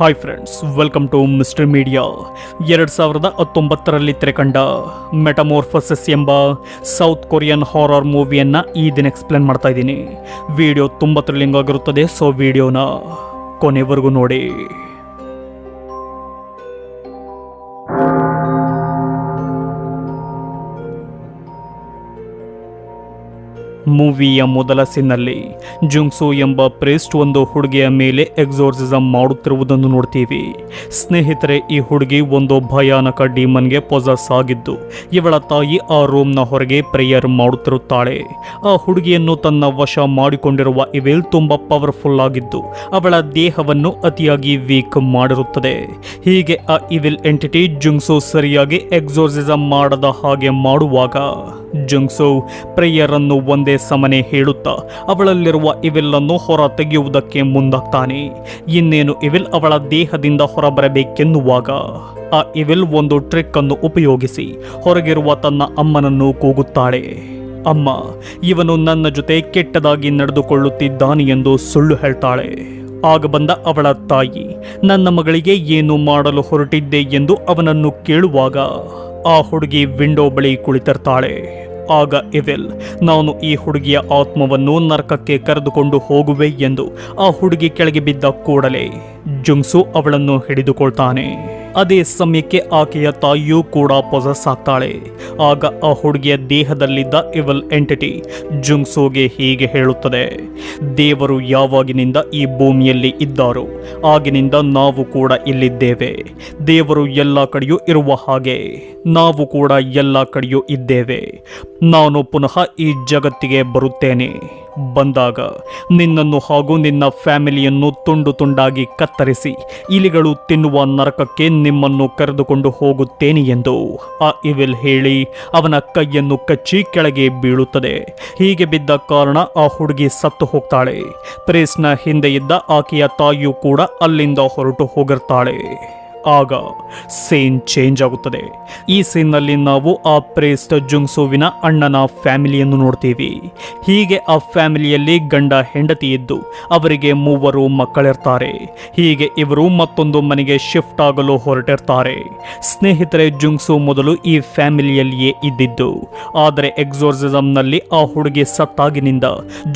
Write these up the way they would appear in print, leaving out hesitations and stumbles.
Hi friends, welcome to mister media. 2019ರಲ್ಲಿ ತೆರೆಕಂಡ metamorphosis ಎಂಬ ಸೌತ್ ಕೊರಿಯನ್ ಹಾರರ್ ಮೂವಿಯನ್ನು ಈ ದಿನ ಎಕ್ಸ್ಪ್ಲೇನ್ ಮಾಡ್ತಾ ಇದ್ದೀನಿ. ವಿಡಿಯೋ ತುಂಬ ಥ್ರಿಲ್ಲಿಂಗ್ ಆಗಿರುತ್ತದೆ, ಸೊ ವಿಡಿಯೋನ ಕೊನೆವರೆಗೂ ನೋಡಿ. ಮೂವಿಯ ಮೊದಲ ಸೀನ್ನಲ್ಲಿ ಜುಂಗ್ಸು ಎಂಬ ಪ್ರೀಸ್ಟ್ ಒಂದು ಹುಡುಗಿಯ ಮೇಲೆ ಎಕ್ಸೋರ್ಸಿಸಮ್ ಮಾಡುತ್ತಿರುವುದನ್ನು ನೋಡ್ತೀವಿ. ಸ್ನೇಹಿತರೆ, ಈ ಹುಡುಗಿ ಒಂದು ಭಯಾನಕ ಡಿಮನ್ಗೆ ಪೊಸೆಸ್ ಆಗಿದ್ದು ಇವಳ ತಾಯಿ ಆ ರೂಮ್ನ ಹೊರಗೆ ಪ್ರೇಯರ್ ಮಾಡುತ್ತಿರುತ್ತಾಳೆ. ಆ ಹುಡುಗಿಯನ್ನು ತನ್ನ ವಶ ಮಾಡಿಕೊಂಡಿರುವ ಇವಿಲ್ ತುಂಬ ಪವರ್ಫುಲ್ ಆಗಿದ್ದು ಅವಳ ದೇಹವನ್ನು ಅತಿಯಾಗಿ ವೀಕ್ ಮಾಡಿರುತ್ತದೆ. ಹೀಗೆ ಆ ಇವಿಲ್ ಎಂಟಿಟಿ ಜುಂಗ್ಸು ಸರಿಯಾಗಿ ಎಕ್ಸೋರ್ಸಿಸಮ್ ಮಾಡದ ಹಾಗೆ ಮಾಡುವಾಗ ಜುಂಗ್ಸು ಪ್ರೇಯರ್ ಅನ್ನು ಒಂದೇ ಸಮನೆ ಹೇಳುತ್ತಾ ಅವಳಲ್ಲಿರುವ ಇವಿಲ್ ಅನ್ನು ಹೊರ ತೆಗೆಯುವುದಕ್ಕೆ ಮುಂದಾಗ್ತಾನೆ. ಇನ್ನೇನು ಇವಿಲ್ ಅವಳ ದೇಹದಿಂದ ಹೊರಬರಬೇಕೆನ್ನುವಾಗ ಆ ಇವಿಲ್ ಒಂದು ಟ್ರಿಕ್ ಅನ್ನು ಉಪಯೋಗಿಸಿ ಹೊರಗಿರುವ ತನ್ನ ಅಮ್ಮನನ್ನು ಕೂಗುತ್ತಾಳೆ. ಅಮ್ಮ, ಇವನು ನನ್ನ ಜೊತೆ ಕೆಟ್ಟದಾಗಿ ನಡೆದುಕೊಳ್ಳುತ್ತಿದ್ದಾನೆ ಎಂದು ಸುಳ್ಳು ಹೇಳ್ತಾಳೆ. ಆಗ ಬಂದ ಅವಳ ತಾಯಿ ನನ್ನ ಮಗಳಿಗೆ ಏನು ಮಾಡಲು ಹೊರಟಿದ್ದೆ ಎಂದು ಅವನನ್ನು ಕೇಳುವಾಗ ಆ ಹುಡುಗಿ ವಿಂಡೋ ಬಳಿ ಕುಳಿತಿರ್ತಾಳೆ. ಆಗ ಇವಿಲ್, ನಾನು ಈ ಹುಡುಗಿಯ ಆತ್ಮವನ್ನು ನರಕಕ್ಕೆ ಕರೆದುಕೊಂಡು ಹೋಗುವೆ ಎಂದು ಆ ಹುಡುಗಿ ಕೆಳಗೆ ಬಿದ್ದ ಕೂಡಲೇ ಜುಂಗ್ಸು ಅವಳನ್ನು ಹಿಡಿದುಕೊಳ್ತಾನೆ. ಅದೇ ಸಮಯಕ್ಕೆ ಆಕೆಯ ತಾಯಿಯೂ ಕೂಡ ಪೊಸೆಸ್ ಆಗ್ತಾಳೆ. ಆಗ ಆ ಹುಡುಗಿಯ ದೇಹದಲ್ಲಿದ್ದ ಇವಿಲ್ ಎಂಟಿಟಿ ಜುಂಗ್ಸುಗೆ ಹೀಗೆ ಹೇಳುತ್ತದೆ, ದೇವರು ಯಾವಾಗಿನಿಂದ ಈ ಭೂಮಿಯಲ್ಲಿ ಇದ್ದಾರೋ ಆಗಿನಿಂದ ನಾವು ಕೂಡ ಇಲ್ಲಿದ್ದೇವೆ. ದೇವರು ಎಲ್ಲ ಕಡೆಯೂ ಇರುವ ಹಾಗೆ ನಾವು ಕೂಡ ಎಲ್ಲ ಕಡೆಯೂ ಇದ್ದೇವೆ. ನಾನು ಪುನಃ ಈ ಜಗತ್ತಿಗೆ ಬರುತ್ತೇನೆ. ಬಂದಾಗ ನಿನ್ನನ್ನು ಹಾಗೂ ನಿನ್ನ ಫ್ಯಾಮಿಲಿಯನ್ನು ತುಂಡು ತುಂಡಾಗಿ ಕತ್ತರಿಸಿ ಇಲಿಗಳು ತಿನ್ನುವ ನರಕಕ್ಕೆ ನಿಮ್ಮನ್ನು ಕರೆದುಕೊಂಡು ಹೋಗುತ್ತೇನೆ ಎಂದು ಆ ಇವಿಲ್ ಹೇಳಿ ಅವನ ಕೈಯನ್ನು ಕಚ್ಚಿ ಕೆಳಗೆ ಬೀಳುತ್ತದೆ. ಹೀಗೆ ಬಿದ್ದ ಕಾರಣ ಆ ಹುಡುಗಿ ಸತ್ತು ಹೋಗ್ತಾಳೆ. ಪ್ರೇಸ್ನ ಹಿಂದೆ ಇದ್ದ ಆಕೆಯ ತಾಯಿಯೂ ಕೂಡ ಅಲ್ಲಿಂದ ಹೊರಟು ಹೋಗಿರ್ತಾಳೆ. ಆಗ ಸೀನ್ ಚೇಂಜ್ ಆಗುತ್ತದೆ. ಈ ಸೀನ್ನಲ್ಲಿ ನಾವು ಆ ಪ್ರೇಸ್ಟ್ ಜುಂಗ್ಸುವಿನ ಅಣ್ಣನ ಫ್ಯಾಮಿಲಿಯನ್ನು ನೋಡ್ತೀವಿ. ಹೀಗೆ ಆ ಫ್ಯಾಮಿಲಿಯಲ್ಲಿ ಗಂಡ ಹೆಂಡತಿ ಇದ್ದು ಅವರಿಗೆ 3 ಮಕ್ಕಳಿರ್ತಾರೆ. ಹೀಗೆ ಇವರು ಮತ್ತೊಂದು ಮನೆಗೆ ಶಿಫ್ಟ್ ಆಗಲು ಹೊರಟಿರ್ತಾರೆ. ಸ್ನೇಹಿತರೆ, ಜುಂಗ್ಸು ಮೊದಲು ಈ ಫ್ಯಾಮಿಲಿಯಲ್ಲಿಯೇ ಇದ್ದಿದ್ದು, ಆದರೆ ಎಕ್ಸೋರ್ಸಿಸಮ್ನಲ್ಲಿ ಆ ಹುಡುಗಿ ಸತ್ತಾಗಿನಿಂದ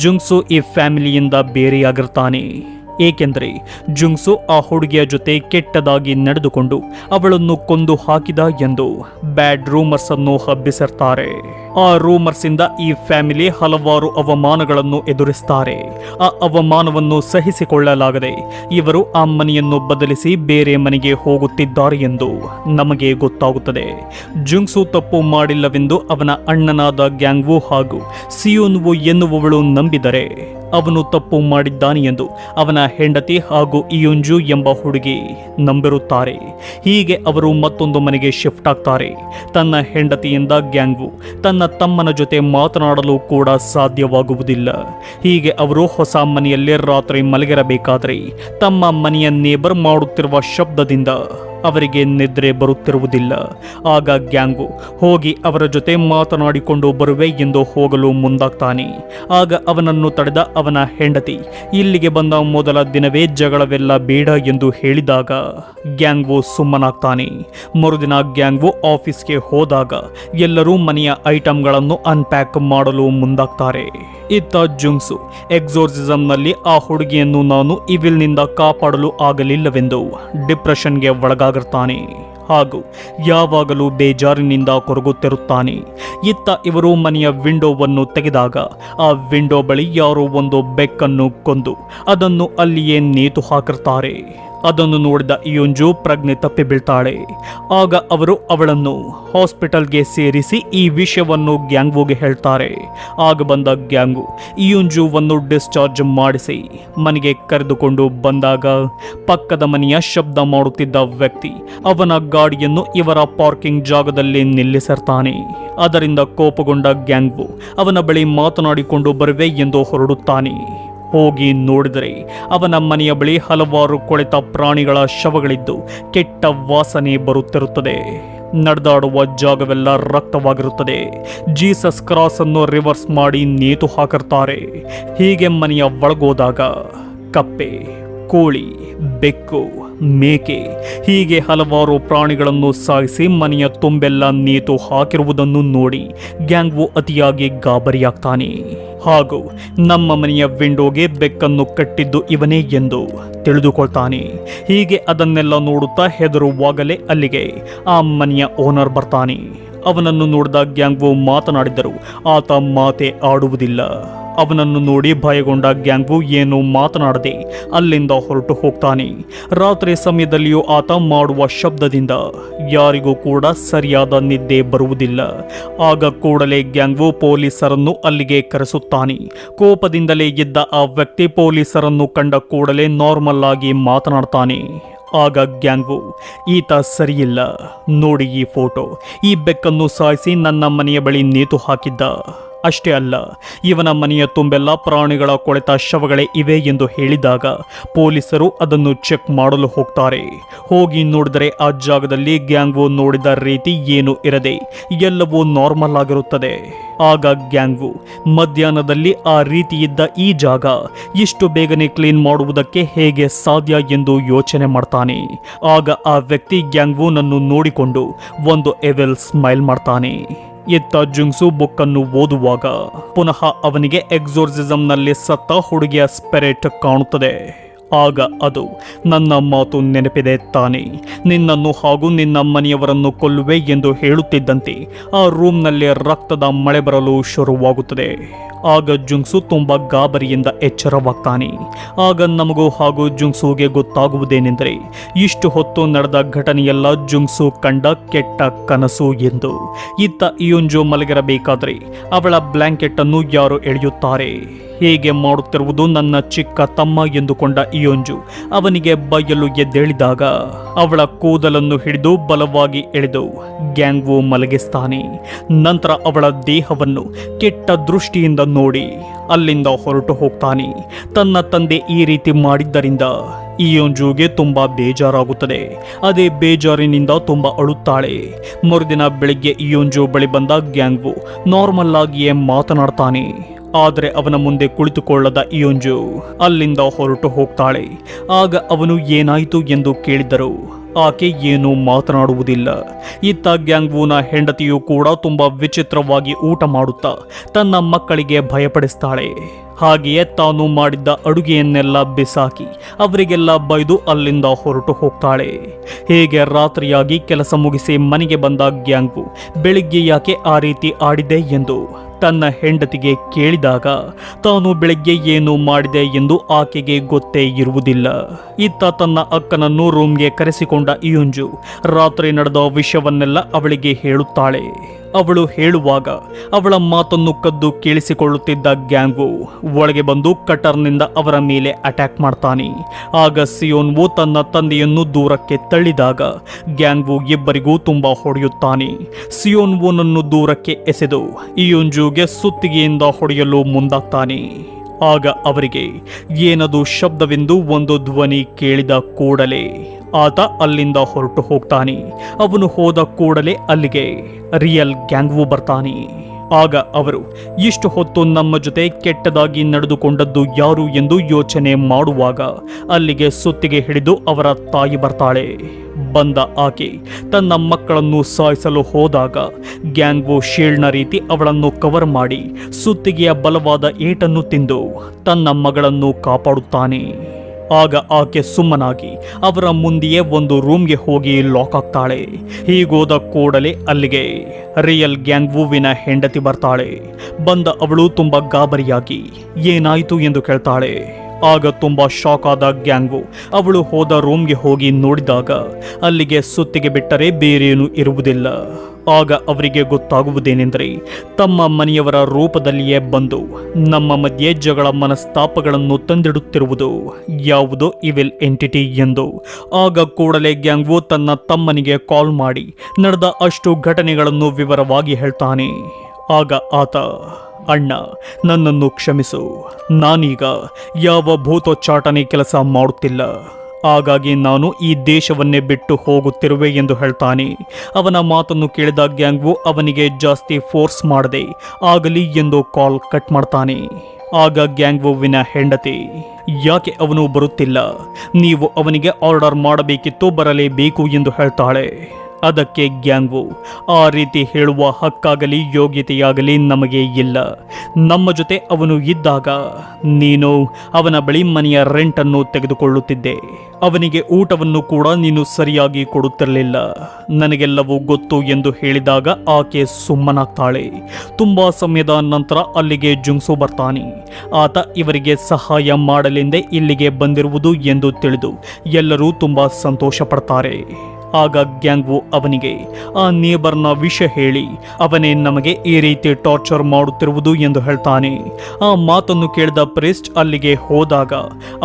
ಜುಂಗ್ಸು ಈ ಫ್ಯಾಮಿಲಿಯಿಂದ ಬೇರೆಯಾಗಿರ್ತಾನೆ. ಏಕೆಂದರೆ ಜುಂಗ್ಸು ಆ ಹುಡುಗಿಯ ಜೊತೆ ಕೆಟ್ಟದಾಗಿ ನಡೆದುಕೊಂಡು ಅವಳನ್ನು ಕೊಂದು ಹಾಕಿದ ಎಂದು ಬ್ಯಾಡ್ ರೂಮರ್ಸ್ ಅನ್ನು ಹಬ್ಬಿಸಿರ್ತಾರೆ. ಆ ರೂಮರ್ಸ್ ಇಂದ ಈ ಫ್ಯಾಮಿಲಿ ಹಲವಾರು ಅವಮಾನಗಳನ್ನು ಎದುರಿಸ್ತಾರೆ. ಆ ಅವಮಾನವನ್ನು ಸಹಿಸಿಕೊಳ್ಳಲಾಗದೆ ಇವರು ಆ ಮನೆಯನ್ನು ಬದಲಿಸಿ ಬೇರೆ ಮನೆಗೆ ಹೋಗುತ್ತಿದ್ದಾರೆ ಎಂದು ನಮಗೆ ಗೊತ್ತಾಗುತ್ತದೆ. ಜುಂಗ್ಸು ತಪ್ಪು ಮಾಡಿಲ್ಲವೆಂದು ಅವನ ಅಣ್ಣನಾದ ಗ್ಯಾಂಗ್ವು ಹಾಗೂ ಸಿಯೋನ್ವು ಎನ್ನುವವಳು ನಂಬಿದರೆ ಅವನು ತಪ್ಪು ಮಾಡಿದ್ದಾನೆ ಎಂದು ಅವನ ಹೆಂಡತಿ ಹಾಗೂ ಇಯುಂಜು ಎಂಬ ಹುಡುಗಿ ನಂಬಿರುತ್ತಾರೆ. ಹೀಗೆ ಅವರು ಮತ್ತೊಂದು ಮನೆಗೆ ಶಿಫ್ಟ್ ಆಗ್ತಾರೆ. ತನ್ನ ಹೆಂಡತಿಯಿಂದ ಗ್ಯಾಂಗ್ವು ತನ್ನ ತಮ್ಮನ ಜೊತೆ ಮಾತನಾಡಲು ಕೂಡ ಸಾಧ್ಯವಾಗುವುದಿಲ್ಲ. ಹೀಗೆ ಅವರು ಹೊಸ ಮನೆಯಲ್ಲಿ ರಾತ್ರಿ ಮಲಗಿರಬೇಕಾದರೆ ತಮ್ಮ ಮನೆಯ ನೇಬರ್ ಮಾಡುತ್ತಿರುವ ಶಬ್ದದಿಂದ ಅವರಿಗೆ ನಿದ್ರೆ ಬರುತ್ತಿರುವುದಿಲ್ಲ. ಆಗ ಗ್ಯಾಂಗು ಹೋಗಿ ಅವರ ಜೊತೆ ಮಾತನಾಡಿಕೊಂಡು ಬರುವೆ ಎಂದು ಹೋಗಲು ಮುಂದಾಗ್ತಾನೆ. ಆಗ ಅವನನ್ನು ತಡೆದ ಅವನ ಹೆಂಡತಿ ಇಲ್ಲಿಗೆ ಬಂದ ಮೊದಲ ದಿನವೇ ಜಗಳವೆಲ್ಲ ಬೇಡ ಎಂದು ಹೇಳಿದಾಗ ಗ್ಯಾಂಗ್ವು ಸುಮ್ಮನಾಗ್ತಾನೆ. ಮರುದಿನ ಗ್ಯಾಂಗ್ವು ಆಫೀಸ್ಗೆ ಹೋದಾಗ ಎಲ್ಲರೂ ಮನೆಯ ಐಟಂಗಳನ್ನು ಅನ್ಪ್ಯಾಕ್ ಮಾಡಲು ಮುಂದಾಗ್ತಾರೆ. ಇತ್ತ ಜುಂಗ್ಸು ಎಕ್ಸೋರ್ಸಿಸಮ್ನಲ್ಲಿ ಆ ಹುಡುಗಿಯನ್ನು ನಾನು ಇವಿಲ್ನಿಂದ ಕಾಪಾಡಲು ಆಗಲಿಲ್ಲವೆಂದು ಡಿಪ್ರೆಷನ್ಗೆ ಒಳಗಾಗಿರ್ತಾನೆ ಹಾಗೂ ಯಾವಾಗಲೂ ಬೇಜಾರಿನಿಂದ ಕೊರಗುತ್ತಿರುತ್ತಾನೆ. ಇತ್ತ ಇವರು ಮನೆಯ ವಿಂಡೋವನ್ನು ತೆಗೆದಾಗ ಆ ವಿಂಡೋ ಬಳಿ ಯಾರೋ ಒಂದು ಬೆಕ್ಕನ್ನು ಕೊಂದು ಅದನ್ನು ಅಲ್ಲಿಯೇ ನೇತು ಹಾಕಿರ್ತಾರೆ. ಅದನ್ನು ನೋಡಿದ ಇಯುಂಜು ಪ್ರಜ್ಞೆ ತಪ್ಪಿ ಬೀಳ್ತಾಳೆ. ಆಗ ಅವರು ಅವಳನ್ನು ಹಾಸ್ಪಿಟಲ್ಗೆ ಸೇರಿಸಿ ಈ ವಿಷಯವನ್ನು ಗ್ಯಾಂಗ್ವುಗೆ ಹೇಳ್ತಾರೆ. ಆಗ ಬಂದ ಗ್ಯಾಂಗು ಇಯುಂಜುವನ್ನು ಡಿಸ್ಚಾರ್ಜ್ ಮಾಡಿಸಿ ಮನೆಗೆ ಕರೆದುಕೊಂಡು ಬಂದಾಗ ಪಕ್ಕದ ಮನೆಯ ಶಬ್ದ ಮಾಡುತ್ತಿದ್ದ ವ್ಯಕ್ತಿ ಅವನ ಗಾಡಿಯನ್ನು ಇವರ ಪಾರ್ಕಿಂಗ್ ಜಾಗದಲ್ಲಿ ನಿಲ್ಲಿಸಿರ್ತಾನೆ. ಅದರಿಂದ ಕೋಪಗೊಂಡ ಗ್ಯಾಂಗ್ವು ಅವನ ಬಳಿ ಮಾತನಾಡಿಕೊಂಡು ಬರುವೆ ಎಂದು ಹೊರಡುತ್ತಾನೆ. ಹೋಗಿ ನೋಡಿದರೆ ಅವನ ಮನೆಯ ಬಳಿ ಹಲವಾರು ಕೊಳೆತ ಪ್ರಾಣಿಗಳ ಶವಗಳಿದ್ದು ಕೆಟ್ಟ ವಾಸನೆ ಬರುತ್ತಿರುತ್ತದೆ. ನಡೆದಾಡುವ ಜಾಗವೆಲ್ಲ ರಕ್ತವಾಗಿರುತ್ತದೆ. ಜೀಸಸ್ ಕ್ರಾಸ್ ಅನ್ನು ರಿವರ್ಸ್ ಮಾಡಿ ನೇತು ಹಾಕಿರ್ತಾರೆ. ಹೀಗೆ ಮನೆಯ ಒಳಗೋದಾಗ ಕಪ್ಪೆ, ಕೋಳಿ, ಬೆಕ್ಕು ಮೇಕೆ ಹೀಗೆ ಹಲವಾರು ಪ್ರಾಣಿಗಳನ್ನು ಸಾಯಿಸಿ ಮನೆಯ ತುಂಬೆಲ್ಲ ನೇತು ಹಾಕಿರುವುದನ್ನು ನೋಡಿ ಗ್ಯಾಂಗ್ವು ಅತಿಯಾಗಿ ಗಾಬರಿಯಾಗ್ತಾನೆ. ಹಾಗೂ ನಮ್ಮ ಮನೆಯ ವಿಂಡೋಗೆ ಬೆಕ್ಕನ್ನು ಕಟ್ಟಿದ್ದು ಇವನೇ ಎಂದು ತಿಳಿದುಕೊಳ್ತಾನೆ. ಹೀಗೆ ಅದನ್ನೆಲ್ಲ ನೋಡುತ್ತಾ ಹೆದರುವಾಗಲೇ ಅಲ್ಲಿಗೆ ಆ ಮನೆಯ ಓನರ್ ಬರ್ತಾನೆ. ಅವನನ್ನು ನೋಡಿದ ಗ್ಯಾಂಗ್ವು ಮಾತನಾಡಿದರು ಆತ ಮಾತೇ ಆಡುವುದಿಲ್ಲ. ಅವನನ್ನು ನೋಡಿ ಭಯಗೊಂಡ ಗ್ಯಾಂಗ್ವು ಏನು ಮಾತನಾಡದೆ ಅಲ್ಲಿಂದ ಹೊರಟು ಹೋಗ್ತಾನೆ. ರಾತ್ರಿ ಸಮಯದಲ್ಲಿಯೂ ಆತ ಮಾಡುವ ಶಬ್ದದಿಂದ ಯಾರಿಗೂ ಕೂಡ ಸರಿಯಾದ ನಿದ್ದೆ ಬರುವುದಿಲ್ಲ. ಆಗ ಕೂಡಲೇ ಗ್ಯಾಂಗ್ವು ಪೊಲೀಸರನ್ನು ಅಲ್ಲಿಗೆ ಕರೆಸುತ್ತಾನೆ. ಕೋಪದಿಂದಲೇ ಇದ್ದ ಆ ವ್ಯಕ್ತಿ ಪೊಲೀಸರನ್ನು ಕಂಡ ಕೂಡಲೇ ನಾರ್ಮಲ್ ಆಗಿ ಮಾತನಾಡ್ತಾನೆ. ಆಗ ಗ್ಯಾಂಗ್ವು ಈತ ಸರಿಯಿಲ್ಲ, ನೋಡಿ ಈ ಫೋಟೋ, ಈ ಬೆಕ್ಕನ್ನು ಸಾಯಿಸಿ ನನ್ನ ಮನೆಯ ಬಳಿ ನೇತು ಹಾಕಿದ್ದ. ಅಷ್ಟೇ ಅಲ್ಲ, ಇವನ ಮನೆಯ ತುಂಬೆಲ್ಲ ಪ್ರಾಣಿಗಳ ಕೊಳೆತ ಶವಗಳೇ ಇವೆ ಎಂದು ಹೇಳಿದಾಗ ಪೊಲೀಸರು ಅದನ್ನು ಚೆಕ್ ಮಾಡಲು ಹೋಗ್ತಾರೆ. ಹೋಗಿ ನೋಡಿದರೆ ಆ ಜಾಗದಲ್ಲಿ ಗ್ಯಾಂಗ್ವು ನೋಡಿದ ರೀತಿ ಏನೂ ಇರದೆ ಎಲ್ಲವೂ ನಾರ್ಮಲ್ ಆಗಿರುತ್ತದೆ. ಆಗ ಗ್ಯಾಂಗ್ವು ಮಧ್ಯಾಹ್ನದಲ್ಲಿ ಆ ರೀತಿ ಇದ್ದ ಈ ಜಾಗ ಇಷ್ಟು ಬೇಗನೆ ಕ್ಲೀನ್ ಮಾಡುವುದಕ್ಕೆ ಹೇಗೆ ಸಾಧ್ಯ ಎಂದು ಯೋಚನೆ ಮಾಡ್ತಾನೆ. ಆಗ ಆ ವ್ಯಕ್ತಿ ಗ್ಯಾಂಗ್ವುನನ್ನು ನೋಡಿಕೊಂಡು ಒಂದು ಎವೆಲ್ ಸ್ಮೈಲ್ ಮಾಡ್ತಾನೆ. ಇತ್ತ ಜುಂಗ್ಸು ಬುಕ್ ಅನ್ನು ಓದುವಾಗ ಪುನಃ ಅವನಿಗೆ ಎಕ್ಸೋರ್ಸಿಸಂನಲ್ಲಿ ಸತ್ತ ಹುಡುಗಿಯ ಸ್ಪಿರಿಟ್ ಕಾಣುತ್ತದೆ. ಆಗ ಅದು ನನ್ನ ಮಾತು ನೆನಪಿದೆ ತಾನೆ, ನಿನ್ನನ್ನು ಹಾಗೂ ನಿನ್ನ ಮನೆಯವರನ್ನು ಕೊಲ್ಲುವೆ ಎಂದು ಹೇಳುತ್ತಿದ್ದಂತೆ ಆ ರೂಮ್ನಲ್ಲಿ ರಕ್ತದ ಮಳೆ ಬರಲು ಶುರುವಾಗುತ್ತದೆ. ಆಗ ಜುಂಗ್ಸು ತುಂಬಾ ಗಾಬರಿಯಿಂದ ಎಚ್ಚರವಾಗ್ತಾನೆ. ಆಗ ನಮಗೂ ಹಾಗೂ ಜುಂಗ್ಸುಗೆ ಗೊತ್ತಾಗುವುದೇನೆಂದರೆ ಇಷ್ಟು ಹೊತ್ತು ನಡೆದ ಘಟನೆಯೆಲ್ಲ ಜುಂಗ್ಸು ಕಂಡ ಕೆಟ್ಟ ಕನಸು ಎಂದು. ಇತ್ತ ಇಯುಂಜು ಮಲಗಿರಬೇಕಾದ್ರೆ ಅವಳ ಬ್ಲಾಂಕೆಟ್ ಅನ್ನು ಯಾರು ಎಳೆಯುತ್ತಾರೆ. ಹೀಗೆ ಮಾಡುತ್ತಿರುವುದು ನನ್ನ ಚಿಕ್ಕ ತಮ್ಮ ಎಂದುಕೊಂಡ ಇಯೋಂಜು ಅವನಿಗೆ ಬೈಯಲು ಎದ್ದೇಳಿದಾಗ ಅವಳ ಕೂದಲನ್ನು ಹಿಡಿದು ಬಲವಾಗಿ ಎಳೆದು ಗ್ಯಾಂಗ್ವು ಮಲಗಿಸ್ತಾನೆ. ನಂತರ ಅವಳ ದೇಹವನ್ನು ಕೆಟ್ಟ ದೃಷ್ಟಿಯಿಂದ ನೋಡಿ ಅಲ್ಲಿಂದ ಹೊರಟು ಹೋಗ್ತಾನೆ. ತನ್ನ ತಂದೆ ಈ ರೀತಿ ಮಾಡಿದ್ದರಿಂದ ಇಯೋಂಜುಗೆ ತುಂಬಾ ಬೇಜಾರಾಗುತ್ತದೆ. ಅದೇ ಬೇಜಾರಿನಿಂದ ತುಂಬಾ ಅಳುತ್ತಾಳೆ. ಮರುದಿನ ಬೆಳಿಗ್ಗೆ ಇಯೋಂಜು ಬಳಿ ಬಂದ ಗ್ಯಾಂಗ್ವು ನಾರ್ಮಲ್ ಆಗಿಯೇ ಮಾತನಾಡ್ತಾನೆ. ಆದರೆ ಅವನ ಮುಂದೆ ಕುಳಿತುಕೊಳ್ಳದ ಇಯೋಂಜು ಅಲ್ಲಿಂದ ಹೊರಟು ಹೋಗ್ತಾಳೆ. ಆಗ ಅವನು ಏನಾಯಿತು ಎಂದು ಕೇಳಿದರು. ಆಕೆ ಏನೂ ಮಾತನಾಡುವುದಿಲ್ಲ. ಇತ್ತ ಗ್ಯಾಂಗ್ವುನ ಹೆಂಡತಿಯು ಕೂಡ ತುಂಬಾ ವಿಚಿತ್ರವಾಗಿ ಊಟ ಮಾಡುತ್ತಾ ತನ್ನ ಮಕ್ಕಳಿಗೆ ಭಯಪಡಿಸ್ತಾಳೆ. ಹಾಗೆಯೇ ತಾನು ಮಾಡಿದ್ದ ಅಡುಗೆಯನ್ನೆಲ್ಲ ಬಿಸಾಕಿ ಅವರಿಗೆಲ್ಲ ಬೈದು ಅಲ್ಲಿಂದ ಹೊರಟು ಹೋಗ್ತಾಳೆ. ಹೀಗೆ ರಾತ್ರಿಯಾಗಿ ಕೆಲಸ ಮುಗಿಸಿ ಮನೆಗೆ ಬಂದ ಗ್ಯಾಂಗ್ವು ಬೆಳಿಗ್ಗೆ ಯಾಕೆ ಆ ರೀತಿ ಆಡಿದೆ ಎಂದು ತನ್ನ ಹೆಂಡತಿಗೆ ಕೇಳಿದಾಗ ತಾನು ಬೆಳಗ್ಗೆ ಏನು ಮಾಡಿದೆ ಎಂದು ಆಕೆಗೆ ಗೊತ್ತೇ ಇರುವುದಿಲ್ಲ. ಇತ್ತ ತನ್ನ ಅಕ್ಕನನ್ನು ರೂಮ್ಗೆ ಕರೆಸಿಕೊಂಡ ಇಯುಂಜು ರಾತ್ರಿ ನಡೆದ ವಿಷಯವನ್ನೆಲ್ಲ ಅವಳಿಗೆ ಹೇಳುತ್ತಾಳೆ. ಅವಳು ಹೇಳುವಾಗ ಅವಳ ಮಾತನ್ನು ಕದ್ದು ಕೇಳಿಸಿಕೊಳ್ಳುತ್ತಿದ್ದ ಗ್ಯಾಂಗ್ವು ಒಳಗೆ ಬಂದು ಕಟರ್ನಿಂದ ಅವರ ಮೇಲೆ ಅಟ್ಯಾಕ್ ಮಾಡ್ತಾನೆ. ಆಗ ಸಿಯೋನ್ವು ತನ್ನ ತಂದೆಯನ್ನು ದೂರಕ್ಕೆ ತಳ್ಳಿದಾಗ ಗ್ಯಾಂಗ್ವು ಇಬ್ಬರಿಗೂ ತುಂಬಾ ಹೊಡೆಯುತ್ತಾನೆ. ಸಿಯೋನ್ವುನನ್ನು ದೂರಕ್ಕೆ ಎಸೆದು ಇಯುಂಜುಗೆ ಸುತ್ತಿಗೆಯಿಂದ ಹೊಡೆಯಲು ಮುಂದಾಗ್ತಾನೆ. ಆಗ ಅವರಿಗೆ ಏನದು ಶಬ್ದವೆಂದು ಒಂದು ಧ್ವನಿ ಕೇಳಿದ ಕೂಡಲೇ ಆತ ಅಲ್ಲಿಂದ ಹೊರಟು ಹೋಗ್ತಾನೆ. ಅವನು ಹೋದ ಕೂಡಲೇ ಅಲ್ಲಿಗೆ ರಿಯಲ್ ಗ್ಯಾಂಗ್ವು ಬರ್ತಾನೆ. ಆಗ ಅವರು ಇಷ್ಟು ಹೊತ್ತು ನಮ್ಮ ಜೊತೆ ಕೆಟ್ಟದಾಗಿ ನಡೆದುಕೊಂಡದ್ದು ಯಾರು ಎಂದು ಯೋಚನೆ ಮಾಡುವಾಗ ಅಲ್ಲಿಗೆ ಸುತ್ತಿಗೆ ಹಿಡಿದು ಅವರ ತಾಯಿ ಬರ್ತಾಳೆ. ಬಂದ ಆಕೆ ತನ್ನ ಮಕ್ಕಳನ್ನು ಸಾಯಿಸಲು ಹೋದಾಗ ಗ್ಯಾಂಗ್ವು ಶೀಲ್ಡ್ನ ರೀತಿ ಅವಳನ್ನು ಕವರ್ ಮಾಡಿ ಸುತ್ತಿಗೆಯ ಬಲವಾದ ಏಟನ್ನು ತಿಂದು ತನ್ನ ಮಗಳನ್ನು ಕಾಪಾಡುತ್ತಾನೆ. ಆಗ ಆಕೆ ಸುಮ್ಮನಾಗಿ ಅವರ ಮುಂದೆಯೇ ಒಂದು ರೂಮ್ಗೆ ಹೋಗಿ ಲಾಕ್ ಆಗ್ತಾಳೆ. ಹೀಗೋದ ಕೂಡಲೇ ಅಲ್ಲಿಗೆ ರಿಯಲ್ ಗ್ಯಾಂಗ್ವುವಿನ ಹೆಂಡತಿ ಬರ್ತಾಳೆ. ಬಂದ ಅವಳು ತುಂಬಾ ಗಾಬರಿಯಾಗಿ ಏನಾಯಿತು ಎಂದು ಕೇಳ್ತಾಳೆ. ಆಗ ತುಂಬಾ ಶಾಕ್ ಆದ ಗ್ಯಾಂಗ್ವು ಅವಳು ಹೋದ ರೂಮ್ಗೆ ಹೋಗಿ ನೋಡಿದಾಗ ಅಲ್ಲಿಗೆ ಸುತ್ತಿಗೆ ಬಿಟ್ಟರೆ ಬೇರೇನೂ ಇರುವುದಿಲ್ಲ. ಆಗ ಅವರಿಗೆ ಗೊತ್ತಾಗುವುದೇನೆಂದರೆ ತಮ್ಮ ಮನೆಯವರ ರೂಪದಲ್ಲಿಯೇ ಬಂದು ನಮ್ಮ ಮಧ್ಯೆ ಜಗಳ ಮನಸ್ತಾಪಗಳನ್ನು ತಂದಿಡುತ್ತಿರುವುದು ಯಾವುದೋ ಇವಿಲ್ ಎಂಟಿಟಿ ಎಂದು. ಆಗ ಕೂಡಲೇ ಗ್ಯಾಂಗ್ವು ತನ್ನ ತಮ್ಮನಿಗೆ ಕಾಲ್ ಮಾಡಿ ನಡೆದ ಅಷ್ಟು ಘಟನೆಗಳನ್ನು ವಿವರವಾಗಿ ಹೇಳ್ತಾನೆ. ಆಗ ಆತ, ಅಣ್ಣ, ನನ್ನನ್ನು ಕ್ಷಮಿಸು, ನಾನೀಗ ಯಾವ ಭೂತೋಚ್ಚಾಟನೆ ಕೆಲಸ ಮಾಡುತ್ತಿಲ್ಲ. ಹಾಗಾಗಿ ನಾನು ಈ ದೇಶವನ್ನೇ ಬಿಟ್ಟು ಹೋಗುತ್ತಿರುವೆ ಎಂದು ಹೇಳ್ತಾನೆ. ಅವನ ಮಾತನ್ನು ಕೇಳಿದ ಗ್ಯಾಂಗ್ವು ಅವನಿಗೆ ಜಾಸ್ತಿ ಫೋರ್ಸ್ ಮಾಡದೆ ಆಗಲಿ ಎಂದು ಕಾಲ್ ಕಟ್ ಮಾಡ್ತಾನೆ. ಆಗ ಗ್ಯಾಂಗ್ವೋವಿನ ಹೆಂಡತಿ, ಯಾಕೆ ಅವನು ಬರುತ್ತಿಲ್ಲ? ನೀವು ಅವನಿಗೆ ಆರ್ಡರ್ ಮಾಡಬೇಕಿತ್ತು, ಬರಲೇಬೇಕು ಎಂದು ಹೇಳ್ತಾಳೆ. ಅದಕ್ಕೆ ಗ್ಯಾಂಗ್ವು, ಆ ರೀತಿ ಹೇಳುವ ಹಕ್ಕಾಗಲಿ ಯೋಗ್ಯತೆಯಾಗಲಿ ನಮಗೆ ಇಲ್ಲ. ನಮ್ಮ ಜೊತೆ ಅವನು ಇದ್ದಾಗ ನೀನು ಅವನ ಬಳಿ ಮನೆಯ ರೆಂಟನ್ನು ತೆಗೆದುಕೊಳ್ಳುತ್ತಿದ್ದೆ. ಅವನಿಗೆ ಊಟವನ್ನು ಕೂಡ ನೀನು ಸರಿಯಾಗಿ ಕೊಡುತ್ತಿರಲಿಲ್ಲ. ನನಗೆಲ್ಲವೂ ಗೊತ್ತು ಎಂದು ಹೇಳಿದಾಗ ಆಕೆ ಸುಮ್ಮನಾಗ್ತಾಳೆ. ತುಂಬಾ ಸಮಯದ ನಂತರ ಅಲ್ಲಿಗೆ ಜುಂಗ್ಸು ಬರ್ತಾನೆ. ಆತ ಇವರಿಗೆ ಸಹಾಯ ಮಾಡಲೆಂದೇ ಇಲ್ಲಿಗೆ ಬಂದಿರುವುದು ಎಂದು ತಿಳಿದು ಎಲ್ಲರೂ ತುಂಬಾ ಸಂತೋಷ ಪಡ್ತಾರೆ. ಆಗ ಗ್ಯಾಂಗ್ವು ಅವನಿಗೆ ಆ ನೇಬರ್ನ ವಿಷಯ ಹೇಳಿ, ಅವನೇ ನಮಗೆ ಈ ರೀತಿ ಟಾರ್ಚರ್ ಮಾಡುತ್ತಿರುವುದು ಎಂದು ಹೇಳ್ತಾನೆ. ಆ ಮಾತನ್ನು ಕೇಳಿದ ಪ್ರೀಸ್ಟ್ ಅಲ್ಲಿಗೆ ಹೋದಾಗ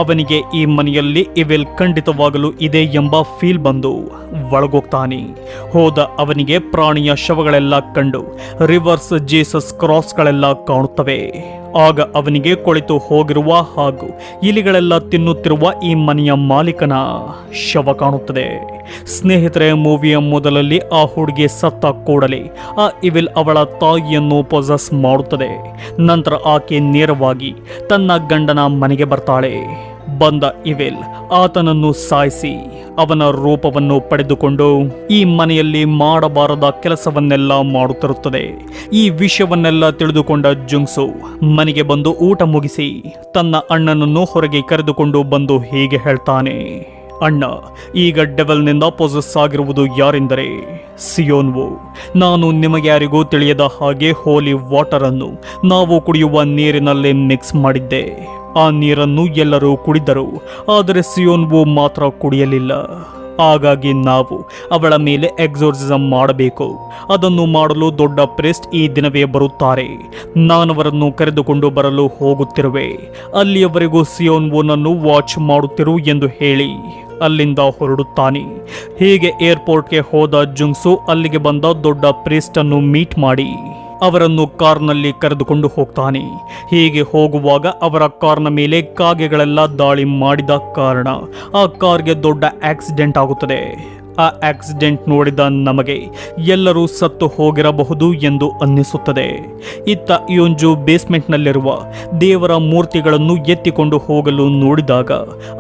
ಅವನಿಗೆ ಈ ಮನೆಯಲ್ಲಿ ಇವೆಲ್ ಖಂಡಿತವಾಗಲೂ ಇದೆ ಎಂಬ ಫೀಲ್ ಬಂದು ಒಳಗೋಗ್ತಾನೆ. ಹೋದ ಅವನಿಗೆ ಪ್ರಾಣಿಯ ಶವಗಳೆಲ್ಲ ಕಂಡು ರಿವರ್ಸ್ ಜೀಸಸ್ ಕ್ರಾಸ್ಗಳೆಲ್ಲ ಕಾಣುತ್ತವೆ. ಆಗ ಅವನಿಗೆ ಕೊಳೆತು ಹೋಗಿರುವ ಹಾಗೂ ಇಲಿಗಳೆಲ್ಲ ತಿನ್ನುತ್ತಿರುವ ಈ ಮನೆಯ ಮಾಲೀಕನ ಶವ ಕಾಣುತ್ತದೆ. ಸ್ನೇಹಿತರೆ, ಮೂವಿಯ ಮೊದಲಲ್ಲಿ ಆ ಹುಡುಗಿ ಸತ್ತ ಕೂಡಲೇ ಆ ಇವಿಲ್ ಅವಳ ತಾಯಿಯನ್ನು ಪೊಸೆಸ್ ಮಾಡುತ್ತದೆ. ನಂತರ ಆಕೆ ನೇರವಾಗಿ ತನ್ನ ಗಂಡನ ಮನೆಗೆ ಬರ್ತಾಳೆ. ಬಂದ ಇವೆಲ್ ಆತನನ್ನು ಸಾಯಿಸಿ ಅವನ ರೂಪವನ್ನು ಪಡೆದುಕೊಂಡು ಈ ಮನೆಯಲ್ಲಿ ಮಾಡಬಾರದ ಕೆಲಸವನ್ನೆಲ್ಲ ಮಾಡುತ್ತಿರುತ್ತದೆ. ಈ ವಿಷಯವನ್ನೆಲ್ಲ ತಿಳಿದುಕೊಂಡ ಜುಂಗ್ಸು ಮನೆಗೆ ಬಂದು ಊಟ ಮುಗಿಸಿ ತನ್ನ ಅಣ್ಣನನ್ನು ಹೊರಗೆ ಕರೆದುಕೊಂಡು ಬಂದು ಹೀಗೆ ಹೇಳ್ತಾನೆ, ಅಣ್ಣ, ಈಗ ಡೆವಲ್ನಿಂದ ಪೊಸೆಸ್ ಆಗಿರುವುದು ಯಾರೆಂದರೆ ಸಿಯೋನ್ವು. ನಾನು ನಿಮಗೆ ಯಾರಿಗೂ ತಿಳಿಯದ ಹಾಗೆ ಹೋಲಿ ವಾಟರ್ ಅನ್ನು ನಾವು ಕುಡಿಯುವ ನೀರಿನಲ್ಲೇ ಮಿಕ್ಸ್ ಮಾಡಿದ್ದೆ. ಆ ನೀರನ್ನು ಎಲ್ಲರೂ ಕುಡಿದರು, ಆದರೆ ಸಿಯೋನ್ವು ಮಾತ್ರ ಕುಡಿಯಲಿಲ್ಲ. ಹಾಗಾಗಿ ನಾವು ಅವಳ ಮೇಲೆ ಎಕ್ಸೋರ್ಸಿಸಮ್ ಮಾಡಬೇಕು. ಅದನ್ನು ಮಾಡಲು ದೊಡ್ಡ ಪ್ರೀಸ್ಟ್ ಈ ದಿನವೇ ಬರುತ್ತಾರೆ. ನಾನವರನ್ನು ಕರೆದುಕೊಂಡು ಬರಲು ಹೋಗುತ್ತಿರುವೆ. ಅಲ್ಲಿಯವರೆಗೂ ಸಿಯೋನ್ವನನ್ನು ವಾಚ್ ಮಾಡುತ್ತಿರು ಎಂದು ಹೇಳಿ ಅಲ್ಲಿಂದ ಹೊರಡುತ್ತಾನೆ. ಹೀಗೆ ಏರ್ಪೋರ್ಟ್ಗೆ ಹೋದ ಜುಂಗ್ಸು ಅಲ್ಲಿಗೆ ಬಂದ ದೊಡ್ಡ ಪ್ರೀಸ್ಟ್ ಅನ್ನು ಮೀಟ್ ಮಾಡಿ ಅವರನ್ನು ಕಾರ್ನಲ್ಲಿ ಕರೆದುಕೊಂಡು ಹೋಗ್ತಾನೆ. ಹೀಗೆ ಹೋಗುವಾಗ ಅವರ ಕಾರ್ನ ಮೇಲೆ ಕಾಗೆಗಳೆಲ್ಲ ದಾಳಿ ಮಾಡಿದ ಕಾರಣ ಆ ಕಾರ್ಗೆ ದೊಡ್ಡ ಆಕ್ಸಿಡೆಂಟ್ ಆಗುತ್ತದೆ. ಆ ಆಕ್ಸಿಡೆಂಟ್ ನೋಡಿದ ನಮಗೆ ಎಲ್ಲರೂ ಸತ್ತು ಹೋಗಿರಬಹುದು ಎಂದು ಅನ್ನಿಸುತ್ತದೆ. ಇತ್ತ ಯೋಂಜು ಬೇಸ್ಮೆಂಟ್ನಲ್ಲಿರುವ ದೇವರ ಮೂರ್ತಿಗಳನ್ನು ಎತ್ತಿಕೊಂಡು ಹೋಗಲು ನೋಡಿದಾಗ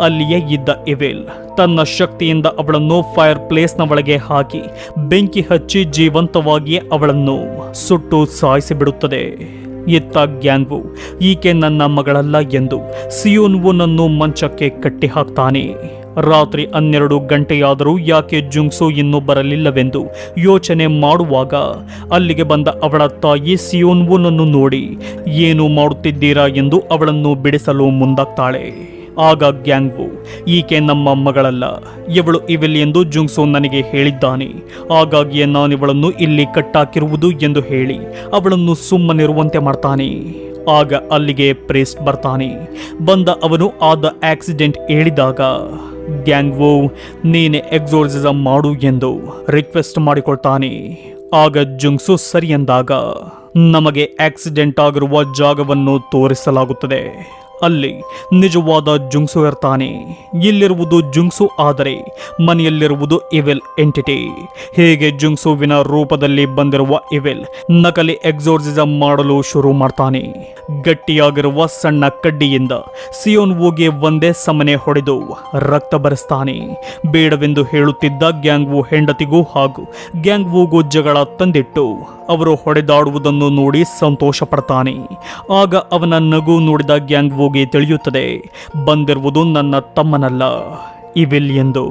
ಅಲ್ಲಿಯೇ ಇದ್ದ ಇವೆಲ್ ತನ್ನ ಶಕ್ತಿಯಿಂದ ಅವಳನ್ನು ಫೈರ್ ಪ್ಲೇಸ್ನ ಒಳಗೆ ಹಾಕಿ ಬೆಂಕಿ ಹಚ್ಚಿ ಜೀವಂತವಾಗಿಯೇ ಅವಳನ್ನು ಸುಟ್ಟು ಸಾಯಿಸಿಬಿಡುತ್ತದೆ. ಇತ್ತ ಗ್ಯಾಂಗ್ವು ಈಕೆ ನನ್ನ ಮಗಳಲ್ಲ ಎಂದು ಸಿಯೋನ್ವುನನ್ನು ಮಂಚಕ್ಕೆ ಕಟ್ಟಿ ಹಾಕ್ತಾನೆ. ರಾತ್ರಿ 12 ಗಂಟೆಯಾದರೂ ಯಾಕೆ ಜುಂಗ್ಸು ಇನ್ನೂ ಬರಲಿಲ್ಲವೆಂದು ಯೋಚನೆ ಮಾಡುವಾಗ ಅಲ್ಲಿಗೆ ಬಂದ ಅವಳ ತಾಯಿ ಸಿಯೋನ್ವುನನ್ನು ನೋಡಿ, ಏನು ಮಾಡುತ್ತಿದ್ದೀರಾ ಎಂದು ಅವಳನ್ನು ಬಿಡಿಸಲು ಮುಂದಾಗ್ತಾಳೆ. ಆಗ ಗ್ಯಾಂಗ್ವು, ಈಕೆ ನಮ್ಮ ಮಗಳಲ್ಲ, ಇವಳು ಇವೆಲ್ ಎಂದು ಜುಂಗ್ಸು ನನಗೆ ಹೇಳಿದ್ದಾನೆ. ಹಾಗಾಗಿಯೇ ನಾನಿವಳನ್ನು ಇಲ್ಲಿ ಕಟ್ಟಾಕಿರುವುದು ಎಂದು ಹೇಳಿ ಅವಳನ್ನು ಸುಮ್ಮನಿರುವಂತೆ ಮಾಡ್ತಾನೆ. ಆಗ ಅಲ್ಲಿಗೆ ಪ್ರೀಸ್ಟ್ ಬರ್ತಾನೆ. ಬಂದ ಅವನು ಆದ ಆಕ್ಸಿಡೆಂಟ್ ಹೇಳಿದಾಗ ಗ್ಯಾಂಗ್ವು ನೀನೆ ಎಕ್ಸೋರ್ಸಿಸಮ್ ಮಾಡು ಎಂದು ರಿಕ್ವೆಸ್ಟ್ ಮಾಡಿಕೊಳ್ತಾನೆ. ಆಗ ಜುಂಗ್ಸು ಸರಿ ಎಂದಾಗ ನಮಗೆ ಆಕ್ಸಿಡೆಂಟ್ ಆಗಿರುವ ಜಾಗವನ್ನು ತೋರಿಸಲಾಗುತ್ತದೆ. ಅಲ್ಲಿ ನಿಜವಾದ ಜುಂಗ್ಸು ಇರ್ತಾನೆ. ಇಲ್ಲಿರುವುದು ಜುಂಗ್ಸು, ಆದರೆ ಮನೆಯಲ್ಲಿರುವುದು ಇವೆಲ್ ಎಂಟಿಟಿ. ಹೇಗೆ ಜುಂಗ್ಸುವಿನ ರೂಪದಲ್ಲಿ ಬಂದಿರುವ ಇವೆಲ್ ನಕಲಿ ಎಕ್ಸೋರ್ಸಿಸಮ್ ಮಾಡಲು ಶುರು ಮಾಡ್ತಾನೆ. ಗಟ್ಟಿಯಾಗಿರುವ ಸಣ್ಣ ಕಡ್ಡಿಯಿಂದ ಸಿಯೋನ್ವುಗೆ ಒಂದೇ ಸಮನೆ ಹೊಡೆದು ರಕ್ತ ಬರೆಸ್ತಾನೆ. ಬೇಡವೆಂದು ಹೇಳುತ್ತಿದ್ದ ಗ್ಯಾಂಗ್ವು ಹೆಂಡತಿಗೂ ಹಾಗೂ ಗ್ಯಾಂಗ್ವುಗೂ ಜಗಳ ತಂದಿಟ್ಟು ಅವರು ಹೊಡೆದಾಡುವುದನ್ನು ನೋಡಿ ಸಂತೋಷ ಪಡ್ತಾನೆ. ಆಗ ಅವನ ನಗು ನೋಡಿದ ಗ್ಯಾಂಗ್ವುಗೆ ತಿಳಿಯುತ್ತದೆ, ಬಂದಿರುವುದು ನನ್ನ ತಮ್ಮನಲ್ಲ, ಇವಿಲ್ ಎಂದು.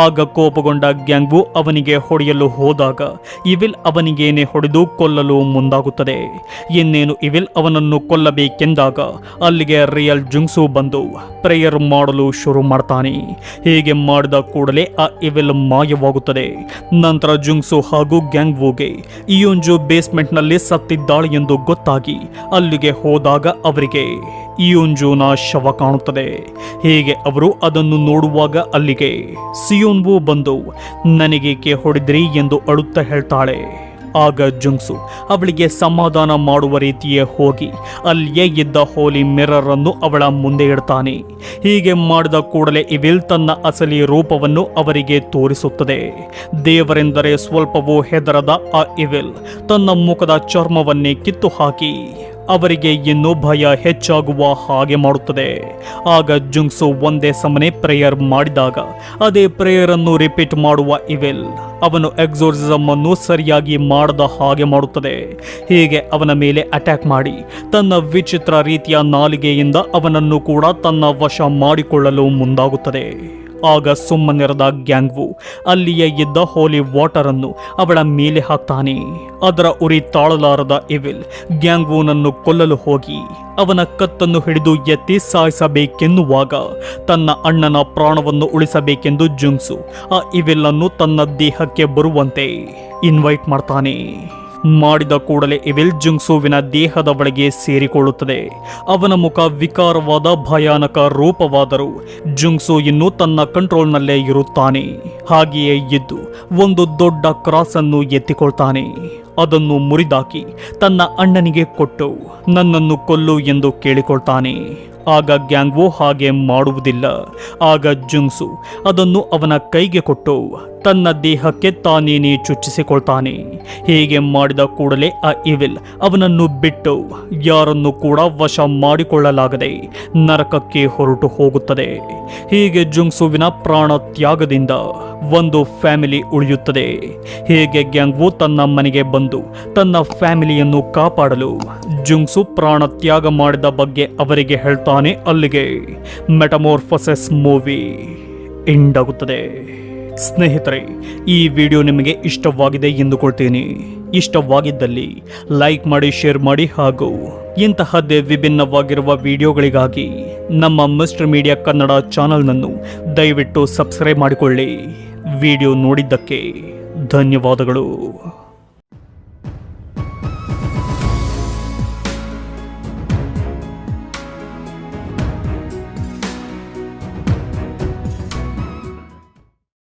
ಆಗ ಕೋಪಗೊಂಡ ಗ್ಯಾಂಗ್ವು ಅವನಿಗೆ ಹೊಡೆಯಲು ಹೋದಾಗ ಇವಿಲ್ ಅವನಿಗೇನೆ ಹೊಡೆದು ಕೊಲ್ಲಲು ಮುಂದಾಗುತ್ತದೆ. ಇನ್ನೇನು ಇವಿಲ್ ಅವನನ್ನು ಕೊಲ್ಲಬೇಕೆಂದಾಗ ಅಲ್ಲಿಗೆ ರಿಯಲ್ ಜುಂಗ್ಸು ಬಂದು ಪ್ರೇಯರ್ ಮಾಡಲು ಶುರು ಮಾಡ್ತಾನೆ. ಹೀಗೆ ಮಾಡಿದ ಕೂಡಲೇ ಆ ಇವಿಲ್ ಮಾಯವಾಗುತ್ತದೆ. ನಂತರ ಜುಂಗ್ಸು ಹಾಗೂ ಗ್ಯಾಂಗ್ವುಗೆ ಇಯೋಂಜು ಬೇಸ್ಮೆಂಟ್ನಲ್ಲಿ ಸತ್ತಿದ್ದಾಳೆ ಎಂದು ಗೊತ್ತಾಗಿ ಅಲ್ಲಿಗೆ ಹೋದಾಗ ಅವರಿಗೆ ಇಯೋಂಜುನ ಶವ ಕಾಣುತ್ತದೆ. ಹೀಗೆ ಅವರು ಅದನ್ನು ನೋಡುವಾಗ ಅಲ್ಲಿಗೆ ಸಿಯೋನ್ವು ಬಂದು ನನಗೇಕೆ ಹೊಡೆದ್ರಿ ಎಂದು ಅಳುತ್ತಾ ಹೇಳ್ತಾಳೆ. ಆಗ ಜುಂಗ್ಸು ಅವಳಿಗೆ ಸಮಾಧಾನ ಮಾಡುವ ರೀತಿಯೇ ಹೋಗಿ ಅಲ್ಲಿಯೇ ಇದ್ದ ಹೋಲಿ ಮಿರರ್ ಅನ್ನು ಅವಳ ಮುಂದೆ ಇಡ್ತಾನೆ. ಹೀಗೆ ಮಾಡಿದ ಕೂಡಲೇ ಇವಿಲ್ ತನ್ನ ಅಸಲಿ ರೂಪವನ್ನು ಅವರಿಗೆ ತೋರಿಸುತ್ತದೆ. ದೇವರೆಂದರೆ ಸ್ವಲ್ಪವೂ ಹೆದರದ ಆ ಇವಿಲ್ ತನ್ನ ಮುಖದ ಚರ್ಮವನ್ನೇ ಕಿತ್ತು ಹಾಕಿ ಅವರಿಗೆ ಇನ್ನೂ ಭಯ ಹೆಚ್ಚಾಗುವ ಹಾಗೆ ಮಾಡುತ್ತದೆ. ಆಗ ಜುಂಗ್ಸು ಒಂದೇ ಸಮನೆ ಪ್ರೇಯರ್ ಮಾಡಿದಾಗ ಅದೇ ಪ್ರೇಯರ್ ಅನ್ನು ರಿಪೀಟ್ ಮಾಡುವ ಇವೆಲ್ ಅವನು ಎಕ್ಸೋರ್ಸಿಸಮ್ ಅನ್ನು ಸರಿಯಾಗಿ ಮಾಡದ ಹಾಗೆ ಮಾಡುತ್ತದೆ. ಹೀಗೆ ಅವನ ಮೇಲೆ ಅಟ್ಯಾಕ್ ಮಾಡಿ ತನ್ನ ವಿಚಿತ್ರ ರೀತಿಯ ನಾಲಿಗೆಯಿಂದ ಅವನನ್ನು ಕೂಡ ತನ್ನ ವಶ ಮಾಡಿಕೊಳ್ಳಲು ಮುಂದಾಗುತ್ತದೆ. ಆಗ ಸುಮ್ಮನಿರದ ಗ್ಯಾಂಗ್ವು ಅಲ್ಲಿಯೇ ಇದ್ದ ಹೋಲಿ ವಾಟರ್ ಅನ್ನು ಅವಳ ಮೇಲೆ ಹಾಕ್ತಾನೆ. ಅದರ ಉರಿ ತಾಳಲಾರದ ಇವಿಲ್ ಗ್ಯಾಂಗ್ವುನನ್ನು ಕೊಲ್ಲಲು ಹೋಗಿ ಅವನ ಕತ್ತನ್ನು ಹಿಡಿದು ಎತ್ತಿ ಸಾಯಿಸಬೇಕೆನ್ನುವಾಗ ತನ್ನ ಅಣ್ಣನ ಪ್ರಾಣವನ್ನು ಉಳಿಸಬೇಕೆಂದು ಜುಂಗ್ಸು ಆ ಇವಿಲ್ ಅನ್ನು ತನ್ನ ದೇಹಕ್ಕೆ ಬರುವಂತೆ ಇನ್ವೈಟ್ ಮಾಡ್ತಾನೆ. ಮಾಡಿದ ಕೂಡಲೇ ಇವಿಲ್ ಜುಂಗ್ಸುವಿನ ದೇಹದ ಒಳಗೆ ಸೇರಿಕೊಳ್ಳುತ್ತದೆ. ಅವನ ಮುಖ ವಿಕಾರವಾದ ಭಯಾನಕ ರೂಪವಾದರೂ ಜುಂಗ್ಸು ಇನ್ನೂ ತನ್ನ ಕಂಟ್ರೋಲ್ನಲ್ಲೇ ಇರುತ್ತಾನೆ. ಹಾಗೆಯೇ ಇದ್ದು ಒಂದು ದೊಡ್ಡ ಕ್ರಾಸ್ ಅನ್ನು ಎತ್ತಿಕೊಳ್ತಾನೆ. ಅದನ್ನು ಮುರಿದಾಕಿ ತನ್ನ ಅಣ್ಣನಿಗೆ ಕೊಟ್ಟು ನನ್ನನ್ನು ಕೊಲ್ಲು ಎಂದು ಕೇಳಿಕೊಳ್ತಾನೆ. ಆಗ ಗ್ಯಾಂಗ್ವು ಹಾಗೆ ಮಾಡುವುದಿಲ್ಲ. ಆಗ ಜುಂಗ್ಸು ಅದನ್ನು ಅವನ ಕೈಗೆ ಕೊಟ್ಟು ತನ್ನ ದೇಹಕ್ಕೆ ತಾನೇನೇ ಚುಚ್ಚಿಸಿಕೊಳ್ತಾನೆ. ಹೀಗೆ ಮಾಡಿದ ಕೂಡಲೇ ಆ ಇವಿಲ್ ಅವನನ್ನು ಬಿಟ್ಟು ಯಾರನ್ನು ಕೂಡ ವಶ ಮಾಡಿಕೊಳ್ಳಲಾಗದೆ ನರಕಕ್ಕೆ ಹೊರಟು ಹೋಗುತ್ತದೆ. ಹೀಗೆ ಜುಂಗ್ಸುವಿನ ಪ್ರಾಣ ತ್ಯಾಗದಿಂದ ಒಂದು ಫ್ಯಾಮಿಲಿ ಉಳಿಯುತ್ತದೆ. ಹೀಗೆ ಗ್ಯಾಂಗ್ವು ತನ್ನ ಮನೆಗೆ ಬಂದು ತನ್ನ ಫ್ಯಾಮಿಲಿಯನ್ನು ಕಾಪಾಡಲು ಜುಂಗ್ಸು ಪ್ರಾಣ ತ್ಯಾಗ ಮಾಡಿದ ಬಗ್ಗೆ ಅವರಿಗೆ ಹೇಳ್ತಾನೆ. ಅಲ್ಲಿಗೆ ಮೆಟಮೋರ್ಫೋಸಿಸ್ ಮೂವಿ ಎಂಡ್ ಆಗುತ್ತದೆ. ಸ್ನೇಹಿತರೆ, ಈ ವಿಡಿಯೋ ನಿಮಗೆ ಇಷ್ಟವಾಗಿದೆ ಎಂದುಕೊಳ್ತೀನಿ. ಇಷ್ಟವಾಗಿದ್ದಲ್ಲಿ ಲೈಕ್ ಮಾಡಿ, ಶೇರ್ ಮಾಡಿ, ಹಾಗೂ ಇಂತಹದ್ದೇ ವಿಭಿನ್ನವಾಗಿರುವ ವಿಡಿಯೋಗಳಿಗಾಗಿ ನಮ್ಮ ಮಿಸ್ಟರ್ ಮೀಡಿಯಾ ಕನ್ನಡ ಚಾನಲ್ನನ್ನು ದಯವಿಟ್ಟು ಸಬ್ಸ್ಕ್ರೈಬ್ ಮಾಡಿಕೊಳ್ಳಿ. ವಿಡಿಯೋ ನೋಡಿದ್ದಕ್ಕೆ ಧನ್ಯವಾದಗಳು.